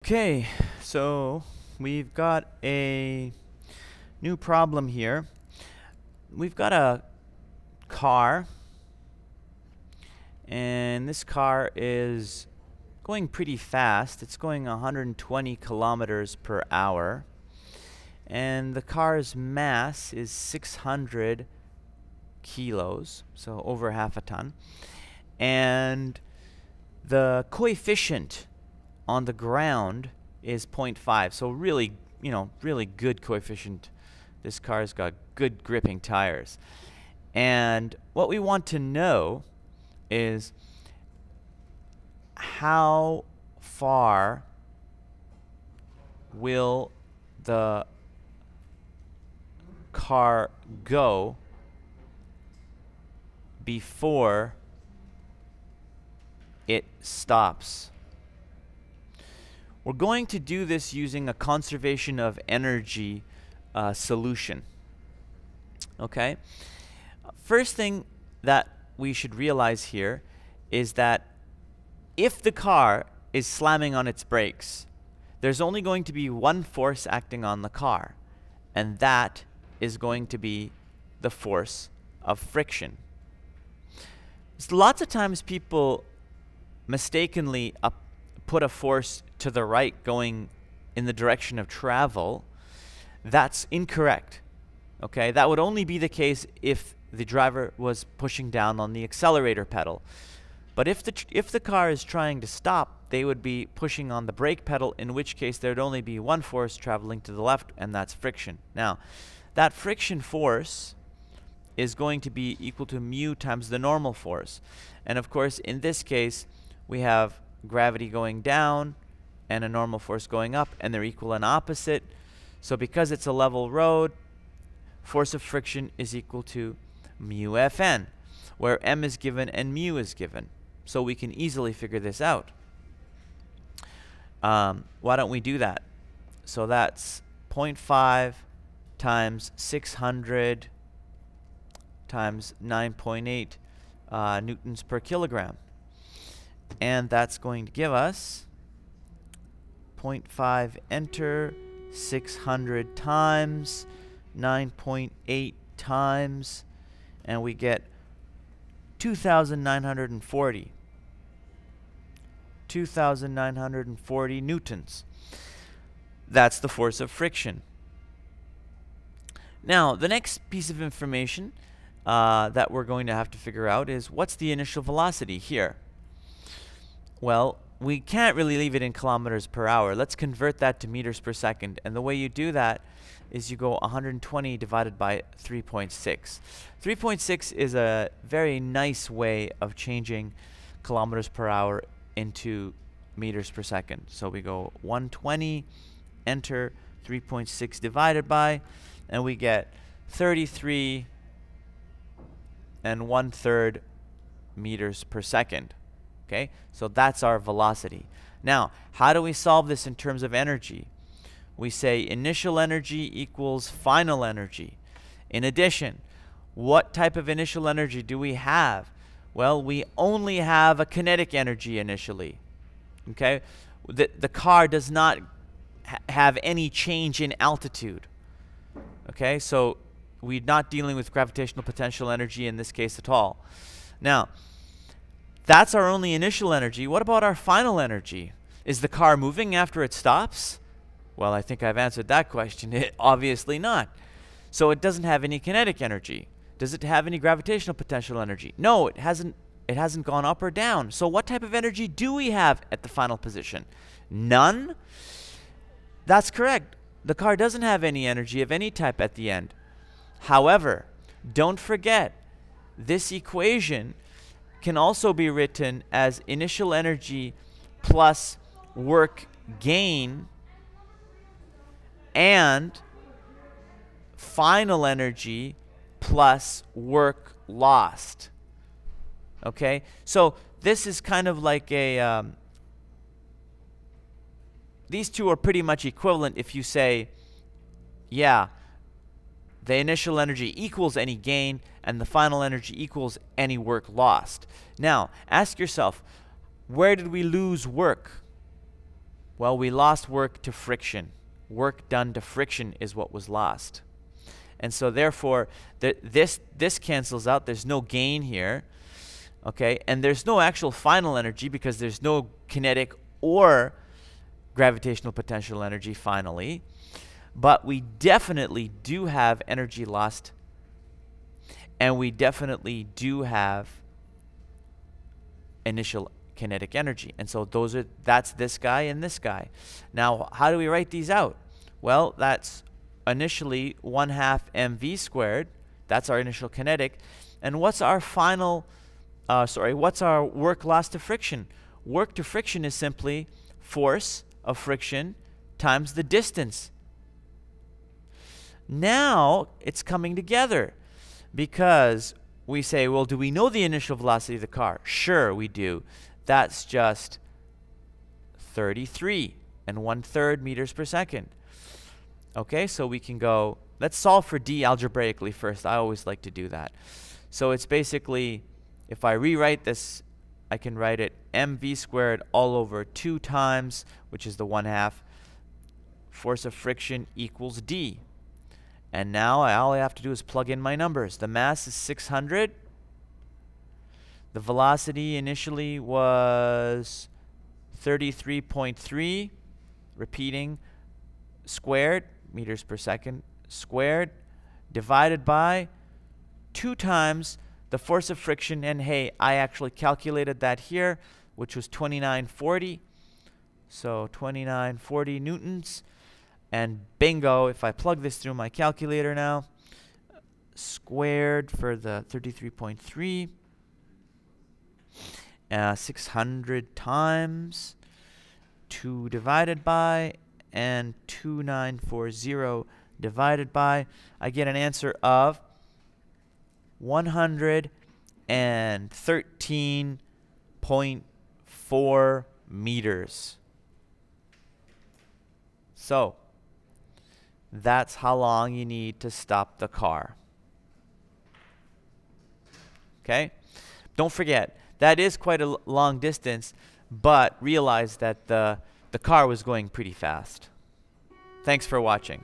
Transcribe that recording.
Okay, so we've got a new problem here. We've got a car, and this car is going pretty fast. It's going 120 kilometers per hour, and the car's mass is 600 kilos, so over half a ton. And the coefficient on the ground is 0.5, so really, really good coefficient. This car's got good gripping tires. And what we want to know is how far will the car go before it stops. We're going to do this using a conservation of energy solution. Okay? First thing that we should realize here is that if the car is slamming on its brakes, there's only going to be one force acting on the car, and that is going to be the force of friction. So lots of times people mistakenly put a force to the right going in the direction of travel. That's incorrect. Okay, that would only be the case if the driver was pushing down on the accelerator pedal. But if the car is trying to stop, they would be pushing on the brake pedal, in which case there'd only be one force traveling to the left, and that's friction. Now, that friction force is going to be equal to mu times the normal force. And of course, in this case, we have gravity going down and a normal force going up, and they're equal and opposite. So because it's a level road, force of friction is equal to mu Fn, where m is given and mu is given. So we can easily figure this out. Why don't we do that? So that's 0.5 times 600 times 9.8 newtons per kilogram. And that's going to give us 0.5 enter 600 times 9.8 times, and we get 2,940. 2,940 newtons. That's the force of friction. Now, the next piece of information that we're going to have to figure out is what's the initial velocity here? Well, we can't really leave it in kilometers per hour. Let's convert that to meters per second. And the way you do that is you go 120 divided by 3.6. 3.6 is a very nice way of changing kilometers per hour into meters per second. So we go 120, enter 3.6 divided by, and we get 33 and 1/3 meters per second. Okay, so that's our velocity. Now, how do we solve this in terms of energy? We say initial energy equals final energy. In addition, what type of initial energy do we have? Well, we only have a kinetic energy initially. Okay, the car does not have any change in altitude. Okay, so we're not dealing with gravitational potential energy in this case at all. Now, that's our only initial energy. What about our final energy? Is the car moving after it stops? Well, I think I've answered that question. Obviously not. So it doesn't have any kinetic energy. Does it have any gravitational potential energy? No, it hasn't gone up or down. So what type of energy do we have at the final position? None? That's correct. The car doesn't have any energy of any type at the end. However, don't forget, this equation can also be written as initial energy plus work gain and final energy plus work lost. Okay, so this is kind of like a these two are pretty much equivalent if you say, yeah, the initial energy equals any gain and the final energy equals any work lost. Now, ask yourself, where did we lose work? Well, we lost work to friction. Work done to friction is what was lost. And so therefore, this cancels out. There's no gain here. Okay, and there's no actual final energy because there's no kinetic or gravitational potential energy finally. But we definitely do have energy lost, and we definitely do have initial kinetic energy. And so that's this guy and this guy. Now, how do we write these out? Well, that's initially 1/2 mv squared. That's our initial kinetic. And what's our final, what's our work lost to friction? Work to friction is simply force of friction times the distance. Now it's coming together because we say, well, do we know the initial velocity of the car? Sure, we do. That's just 33 1/3 meters per second. Okay, so we can go, let's solve for d algebraically first. I always like to do that. So it's basically, if I rewrite this, I can write it mv squared all over 2 times, which is the 1/2, force of friction equals d. And now all I have to do is plug in my numbers. The mass is 600. The velocity initially was 33.3, repeating, squared, meters per second, squared, divided by 2 times the force of friction. And hey, I actually calculated that here, which was 2940. So 2940 newtons. And bingo, if I plug this through my calculator now, squared for the 33.3, 600 times 2 divided by, and 2940 divided by, I get an answer of 113.4 meters. So that's how long you need to stop the car. Okay? Don't forget, that is quite a long distance, but realize that the car was going pretty fast. Thanks for watching.